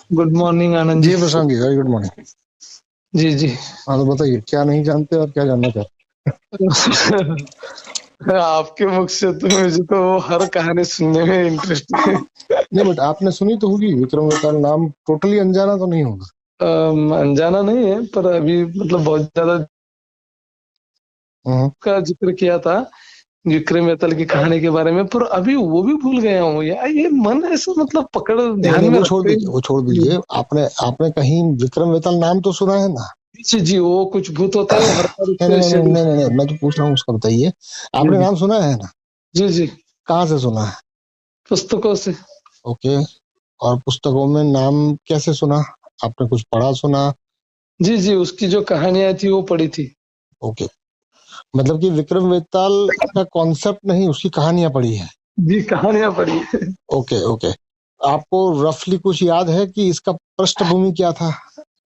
Good morning Anand ji जी। Prashant ji, very good morning. जी जी। हाँ तो बताइए, क्या नहीं जानते और क्या जानना चाहते? आपके मुख से तो मुझे तो हर कहानी सुनने में इंटरेस्ट है। नहीं, बट आपने सुनी तो होगी, विक्रम वेताल नाम टोटली अनजाना तो नहीं होगा। अनजाना नहीं है, पर अभी मतलब बहुत ज्यादा हम्म। का जिक्र किया था विक्रम बेताल की कहानी के बारे में, पर अभी वो भी भूल गया हूँ यार। ये मन ऐसा मतलब पकड़ नहीं ध्यान नहीं, में वो छोड़ रखते दीजिए, वो छोड़ दीजिए। आपने आपने कहीं विक्रम वेताल नाम तो सुना है ना? जी जी, वो कुछ भूत होता है, वो हर बार नहीं उसको नहीं नहीं शेड्यूल। नहीं नहीं नहीं, मैं जो पूछ रहा हूँ उसका बताइए। जी आपने जी। नाम सुना है ना? जी जी। कहाँ से सुना है? पुस्तकों से। ओके। और पुस्तकों में नाम कैसे सुना? आपने कुछ पढ़ा सुना? जी जी, उसकी जो कहानियां थी वो पढ़ी थी। ओके। मतलब कि विक्रम वेताल का कॉन्सेप्ट नहीं, उसकी कहानियां पढ़ी है। जी, कहानियां पढ़ी। Okay okay. आपको रफली कुछ याद है कि इसका पृष्ठभूमि क्या था?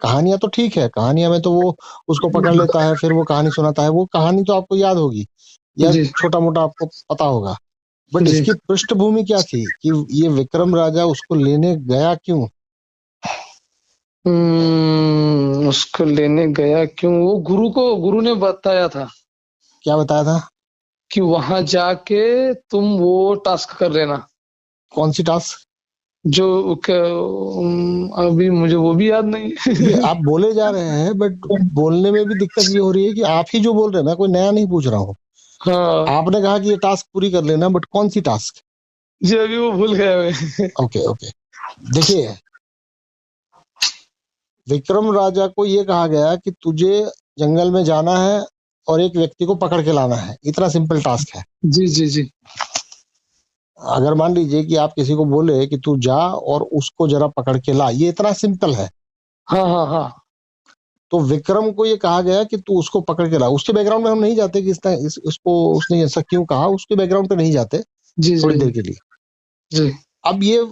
कहानियां तो ठीक है, कहानियां में तो वो उसको पकड़ लेता है, फिर वो कहानी सुनाता है, वो कहानी तो आपको याद होगी या जी छोटा मोटा आपको पता होगा। बट जी। इसकी पृष्ठभूमि क्या थी कि ये विक्रम राजा उसको लेने गया क्यों? उसको लेने गया क्यों? वो गुरु ने बताया था क्या बताया था? कि वहां जाके तुम वो टास्क कर लेना। कौन सी टास्क? जो अभी मुझे वो भी याद नहीं। ये आप बोले जा रहे हैं, बट बोलने में भी दिक्कत ये हो रही है कि आप ही जो बोल रहे हैं, मैं कोई नया नहीं पूछ रहा हूँ। हाँ आपने कहा कि ये टास्क पूरी कर लेना, बट कौन सी टास्क? जी, अभी वो भूल गया मैं। Okay okay. देखिए, विक्रम राजा को ये कहा गया कि तुझे जंगल में जाना है और एक व्यक्ति को पकड़ के लाना है, इतना सिंपल टास्क है। जी जी जी। अगर मान लीजिए कि आप किसी को बोले कि तू जा और उसको जरा पकड़ के ला, ये इतना सिंपल है। हाँ हाँ हाँ। तो विक्रम को ये कहा गया कि तू उसको पकड़ के ला। उसके बैकग्राउंड में हम नहीं जाते कि इसको उसने ऐसा क्यों कहा, उसके बैकग्राउंड पे नहीं जाते जी थोड़ी जी देर के लिए। जी। अब ये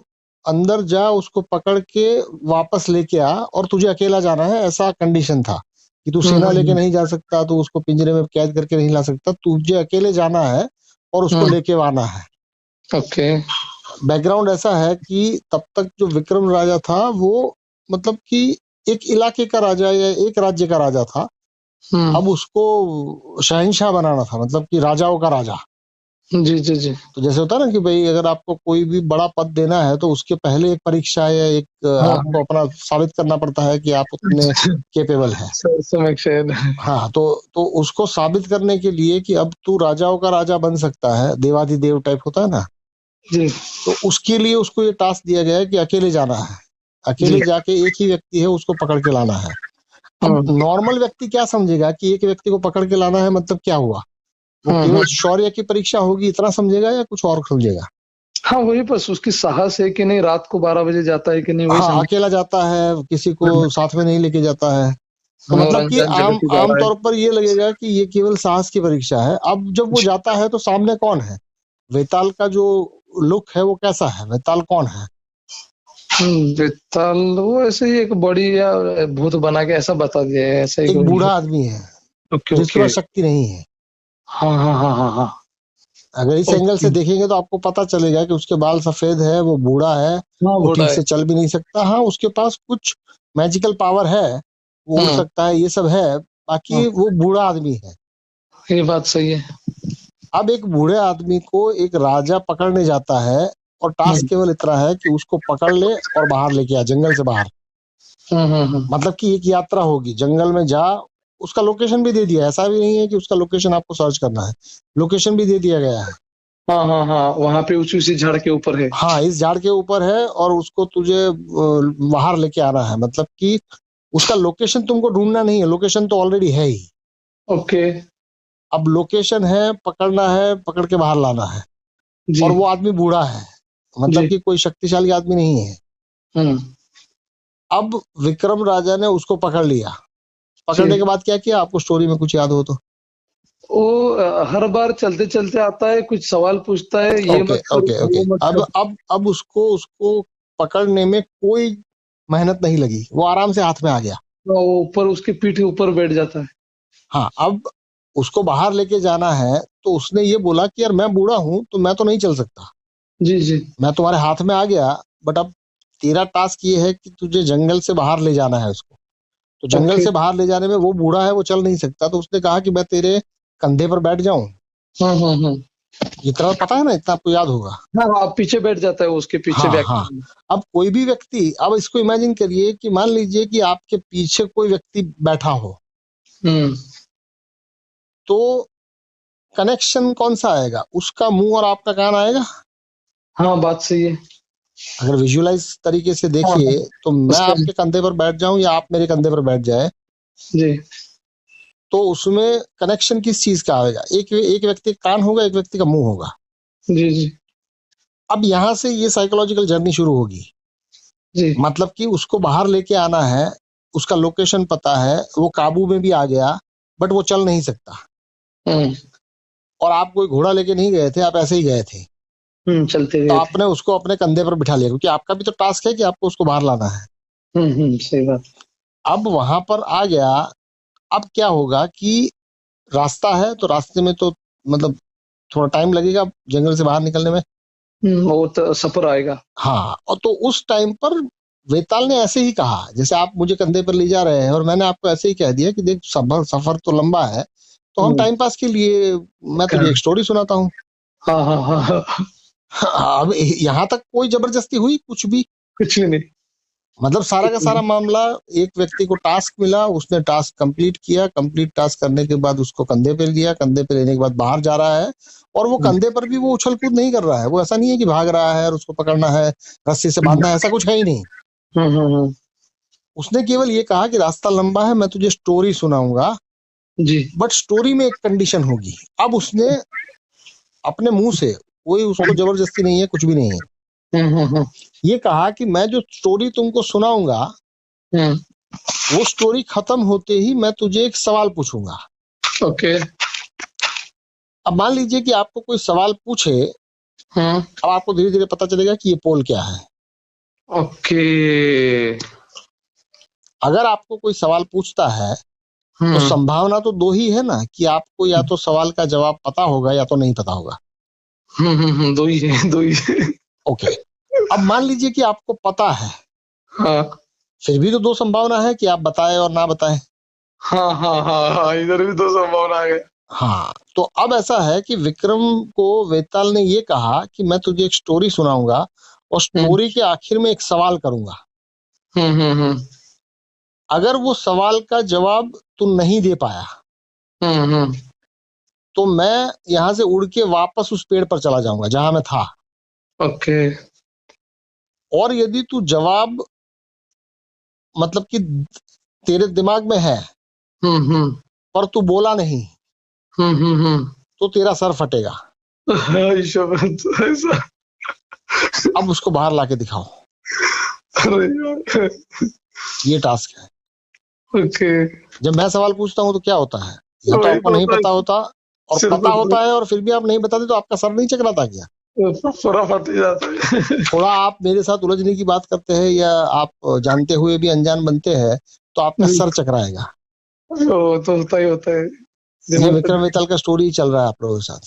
अंदर जा, उसको पकड़ के वापस लेके आ, और तुझे अकेला जाना है, ऐसा कंडीशन था कि तू सेना लेके हम्म। नहीं जा सकता, तो उसको पिंजरे में कैद करके नहीं ला सकता, तुझे अकेले जाना है और उसको हम्म। लेके आना है। ओके। बैकग्राउंड ऐसा है कि तब तक जो विक्रम राजा था वो मतलब कि एक इलाके का राजा या एक राज्य का राजा था। हम्म। अब उसको शहंशाह बनाना था, मतलब कि राजाओं का राजा। जी जी जी। तो जैसे होता है ना कि भाई अगर आपको कोई भी बड़ा पद देना है तो उसके पहले एक परीक्षा या एक हाँ आपको अपना साबित करना पड़ता है कि आप उतने केपेबल हैं। समय शायद। हाँ, तो उसको साबित करने के लिए कि अब तू राजाओं का राजा बन सकता है, देवाधिदेव टाइप होता है ना, जी तो उसके लिए उसको ये टास्क दिया गया है कि अकेले जाना है। जी। अकेले जाके एक ही व्यक्ति है, उसको पकड़ के लाना है। अब हम्म नॉर्मल व्यक्ति क्या समझेगा कि एक व्यक्ति को पकड़ के लाना है मतलब क्या हुआ? वो केवल हम्म। शौर्य की परीक्षा होगी इतना समझेगा या कुछ और समझेगा? हाँ, वही बस उसकी साहस है कि नहीं, रात को 12 बजे जाता है कि नहीं, वही हाँ, समझ। अकेला जाता है, किसी को साथ में नहीं लेके जाता है। तो हाँ, और मतलब कि अनजान जगह आम पे जा आम रहा है। तौर पर ये लगेगा कि ये केवल साहस की परीक्षा है। अब जब वो जाता है तो सामने कौन है? वेताल का जो लुक है वो कैसा है? वेताल कौन है? बेताल वो ऐसे ही एक बॉडी या भूत बना के ऐसा बता दिया है, ऐसा ही एक कोई बूढ़ा है। आदमी है ओके जिसके ओके। पास शक्ति नहीं है। हाँ हाँ हाँ हाँ हाँ। अगर इस एंगल ओके। से देखेंगे तो आपको पता चलेगा कि उसके बाल सफेद है, वो बूढ़ा है, हाँ, वो बूढ़ा ठीक है। से चल भी नहीं सकता। हाँ, उसके पास कुछ मैजिकल पावर है, वो उड़ हम्म। सकता है, ये सब है। हाँ, बाकी वो बूढ़ा आदमी है। ये बात सही है। अब एक बूढ़े आदमी को एक राजा पकड़ने जाता है और टास्क हम्म केवल इतना है कि उसको पकड़ ले और बाहर लेके आ, जंगल से बाहर। हम्म। मतलब कि एक यात्रा होगी, जंगल में जा। उसका लोकेशन भी दे दिया, ऐसा भी नहीं है कि उसका लोकेशन आपको सर्च करना है, लोकेशन भी दे दिया गया है। हाँ हाँ हाँ, वहां पे ऊंची ऊंची झाड़ के ऊपर है। हाँ, इस झाड़ के ऊपर है और उसको तुझे बाहर लेके आना है। मतलब कि उसका लोकेशन तुमको ढूंढना नहीं है, लोकेशन तो ऑलरेडी है ही। ओके। अब लोकेशन है, पकड़ना है, पकड़ के बाहर लाना है। जी और वो आदमी बूढ़ा है, मतलब जी। कि कोई शक्तिशाली आदमी नहीं है। हम्म। अब विक्रम राजा ने उसको पकड़ लिया। जी। पकड़ने के बाद क्या किया, आपको स्टोरी में कुछ याद हो तो? वो हर बार चलते चलते आता है, कुछ सवाल पूछता है, ये ओके मत कर ओके ओके। वो मत अब कर। अब अब उसको उसको पकड़ने में कोई मेहनत नहीं लगी, वो आराम से हाथ में आ गया। वो ऊपर उसकी पीठ के ऊपर बैठ जाता है। हाँ, अब उसको बाहर लेके जाना है तो उसने ये बोला कि यार मैं बूढ़ा हूं तो मैं तो नहीं चल सकता, जी जी। मैं तुम्हारे हाथ में आ गया, बट अब तेरा टास्क ये है कि तुझे जंगल से बाहर ले जाना है उसको। तो जंगल ओके। से बाहर ले जाने में वो बूढ़ा है, वो चल नहीं सकता, तो उसने कहा कि मैं तेरे कंधे पर बैठ जाऊं। हम्म। इतना पता है ना, इतना आपको याद होगा। हाँ हाँ, पीछे बैठ जाता है, उसके पीछे हाँ बैक। हाँ। अब कोई भी व्यक्ति, अब इसको इमेजिन करिए कि मान लीजिए कि आपके पीछे कोई व्यक्ति बैठा हो, हम्म। तो कनेक्शन कौन सा आएगा? उसका मुंह और आपका कान आएगा। हाँ, बात सही है। अगर विजुअलाइज तरीके से हाँ हाँ, देखिए, तो मैं उसका। आपके कंधे पर बैठ जाऊं या आप मेरे कंधे पर बैठ जाए, जी तो उसमें कनेक्शन किस चीज का आएगा? एक व्यक्ति का कान होगा, एक व्यक्ति का मुंह होगा। जी जी अब यहां से ये साइकोलॉजिकल जर्नी शुरू होगी। जी। मतलब कि उसको बाहर लेके आना है, उसका लोकेशन पता है, वो काबू में भी आ गया, बट वो चल नहीं सकता। हम्म और आप कोई घोड़ा लेके नहीं गए थे, आप ऐसे ही गए थे, चलते तो गए थे। आपने उसको अपने कंधे पर बिठा लिया, क्योंकि आपका भी तो टास्क है कि आपको उसको बाहर लाना है। सही बात। अब वहां पर आ गया। अब क्या होगा कि रास्ता है, तो रास्ते में तो मतलब थोड़ा टाइम लगेगा जंगल से बाहर निकलने में। वो तो सफर आएगा। हाँ, और तो उस टाइम पर वेताल ने ऐसे ही कहा, जैसे आप मुझे कंधे पर ले जा रहे हैं और मैंने आपको ऐसे ही कह दिया कि देख, सफर सफर तो लंबा है, तो हम हम्म, टाइम पास के लिए मैं तुझे कहा। एक स्टोरी सुनाता हूँ। हाँ हाँ हाँ हाँ। अब यहाँ तक कोई जबरदस्ती हुई कुछ भी? कुछ भी नहीं। मतलब सारा का कुछ भी सारा नहीं। मामला, एक व्यक्ति को टास्क मिला, उसने टास्क कंप्लीट किया, कंप्लीट टास्क करने के बाद उसको कंधे पे लिया, कंधे पे लेने के बाद बाहर जा रहा है। और वो हम्म, कंधे पर भी वो उछल कूद नहीं कर रहा है, वो ऐसा नहीं है कि भाग रहा है और उसको पकड़ना है, रस्सी से बांधना है, ऐसा कुछ है ही नहीं। हम्म। उसने केवल ये कहा कि रास्ता लंबा है, मैं तुझे स्टोरी सुनाऊंगा, जी। बट स्टोरी में एक कंडीशन होगी। अब उसने अपने मुंह से, कोई उसको जबरदस्ती नहीं है, कुछ भी नहीं है, हम्म। ये कहा कि मैं जो स्टोरी तुमको सुनाऊंगा, हम्म, वो स्टोरी खत्म होते ही मैं तुझे एक सवाल पूछूंगा। ओके। अब मान लीजिए कि आपको कोई सवाल पूछे, हम्म, अब आपको धीरे धीरे पता चलेगा कि ये पोल क्या है। ओके। अगर आपको कोई सवाल पूछता है, तो हम्म संभावना तो दो ही है ना, कि आपको या तो सवाल का जवाब पता होगा या तो नहीं पता होगा। दो ही है, दो ही है। ओके। अब मान लीजिए कि आपको पता है, हाँ फिर भी तो दो संभावना है कि आप बताएं और ना बताएं। हाँ हाँ हाँ हाँ, इधर भी दो संभावना है। हाँ, तो अब ऐसा है कि विक्रम को वेताल ने ये कहा कि मैं तुझे एक स्टोरी सुनाऊंगा और हम्म स्टोरी के आखिर में एक सवाल करूंगा। हम्म। अगर वो सवाल का जवाब तू नहीं दे पाया, हम्म। तो मैं यहां से उड़ के वापस उस पेड़ पर चला जाऊंगा जहां मैं था। ओके। और यदि तू जवाब, मतलब कि तेरे दिमाग में है, हम्म। पर तू बोला नहीं, हम्म। तो तेरा सर फटेगा। ऐसा। अब उसको बाहर लाके दिखाओ। अरे यार। ये टास्क है। ओके। जब मैं सवाल पूछता हूँ तो क्या होता है, या तो वही आपको तो नहीं होता पता है। होता, और सिर पता पर होता है और फिर भी आप नहीं बताते, तो आपका सर नहीं चकराता क्या? पूरा फट ही जाता है। थोड़ा आप मेरे साथ उलझने की बात करते हैं, या आप जानते हुए भी अनजान बनते हैं, तो आपका सर चकराएगा। वो तो होता है। ये दिमाग विक्रम वेताल का स्टोरी चल रहा है आप लोगों के साथ।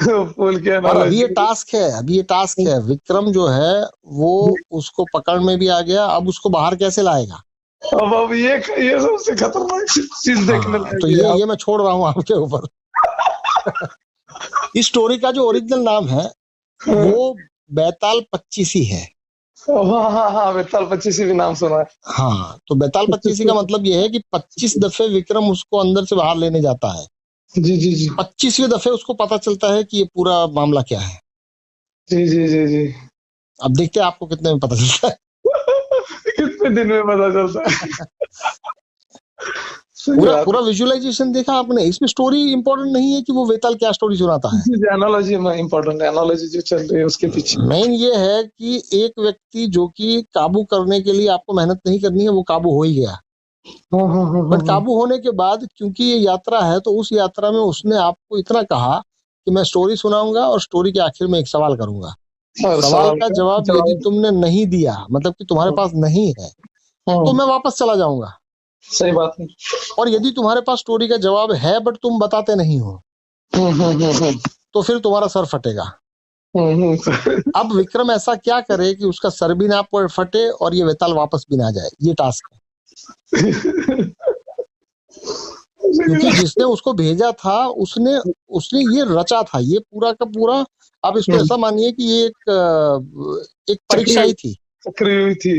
फूल की और अभी ये एनालॉजी। टास्क है, अभी ये टास्क है। विक्रम जो है वो उसको पकड़ में भी आ गया, अब उसको बाहर कैसे लाएगा? अब ये सबसे खतरनाक चीज देखने हाँ, तो लगी है ये आप। मैं छोड़ रहा हूँ आपके ऊपर। इस स्टोरी का जो ओरिजिनल नाम है वो बैताल पच्चीसी है। हाँ हाँ हाँ, बेताल 25 भी नाम सुना है। हाँ, तो बैताल पच्चीसी का मतलब ये है कि 25 दफे विक्रम उसको अंदर से बाहर लेने जाता है। जी जी जी 25वें दफे उसको पता चलता है कि ये पूरा मामला क्या है। जी जी जी जी। अब देखते हैं आपको कितने में पता चलता है। कितने दिन में पता चलता है। सही पूरा बात पूरा विजुअलाइजेशन देखा आपने, इसमें स्टोरी इंपॉर्टेंट नहीं है कि वो वेताल क्या स्टोरी सुनाता है। है। एनालॉजी में इम्पोर्टेंट, एनालॉजी जो चल रही है उसके पीछे। मेन ये है कि एक व्यक्ति जो कि काबू करने के लिए आपको मेहनत नहीं करनी है, वो काबू हो ही गया। बट हाँ। काबू होने के बाद, क्योंकि ये यात्रा है, तो उस यात्रा में उसने आपको इतना कहा कि मैं स्टोरी सुनाऊंगा और स्टोरी के आखिर में एक सवाल करूंगा। और सवाल सवाल का का जवाब यदि जवाब। तुमने नहीं दिया, मतलब कि तुम्हारे पास नहीं है, तो हम्म, मैं वापस चला जाऊंगा। सही बात है। और यदि तुम्हारे पास स्टोरी का जवाब है बट तुम बताते नहीं हो, हम्म। तो फिर तुम्हारा सर फटेगा। सर। अब विक्रम ऐसा क्या करे कि उसका सर भी ना फटे और ये वेताल वापस भी ना जाए, ये टास्क है। क्योंकि जिसने उसको भेजा था उसने उसने ये रचा था, ये पूरा का पूरा। अब इसको ऐसा मानिए कि ये एक परीक्षा ही थी। चक्री हुई थी,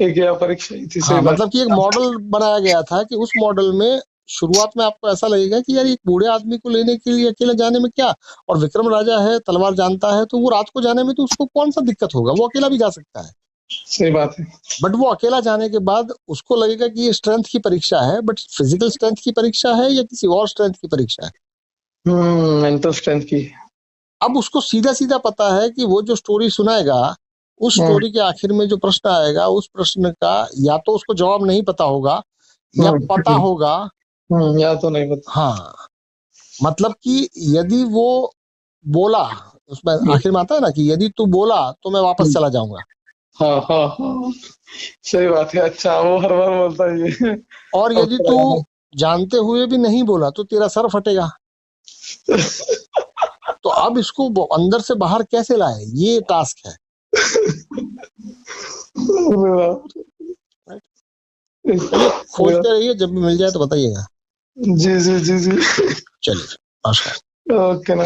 एक या परीक्षा ही थी। सही हाँ, बात। मतलब कि एक मॉडल बनाया गया था कि उस मॉडल में शुरुआत में आपको ऐसा लगेगा कि यार एक बूढ़े आदमी को लेने के लिए अकेले जाने में क्या, और विक्रम राजा है, तलवार जानता है, तो वो रात को जाने में तो उसको कौन सा दिक्कत होगा, वो अकेला भी जा सकता है। सही बात है। बट वो अकेला जाने के बाद उसको लगेगा कि ये स्ट्रेंथ की परीक्षा है, बट फिजिकल स्ट्रेंथ की परीक्षा है या किसी और स्ट्रेंथ की परीक्षा है। मेंटल स्ट्रेंथ की। अब उसको सीधा सीधा पता है कि वो जो स्टोरी सुनाएगा, उस स्टोरी के आखिर में जो प्रश्न आएगा, उस प्रश्न का या तो उसको जवाब नहीं पता होगा या पता होगा। या तो नहीं पता। हाँ, मतलब कि यदि वो बोला, उसमें आखिर में आता है ना कि यदि तू बोला तो मैं वापस चला जाऊंगा। हाँ हाँ हाँ, सही बात है। अच्छा, वो हर बार बोलता है ये। और यदि तू जानते हुए भी नहीं बोला तो तेरा सर फटेगा। तो अब इसको अंदर से बाहर कैसे लाए, ये टास्क है। चलिए खोजते रहिए, जब भी मिल जाए तो बताइएगा। जी जी जी जी। चलिए, नमस्कार। ओके ना।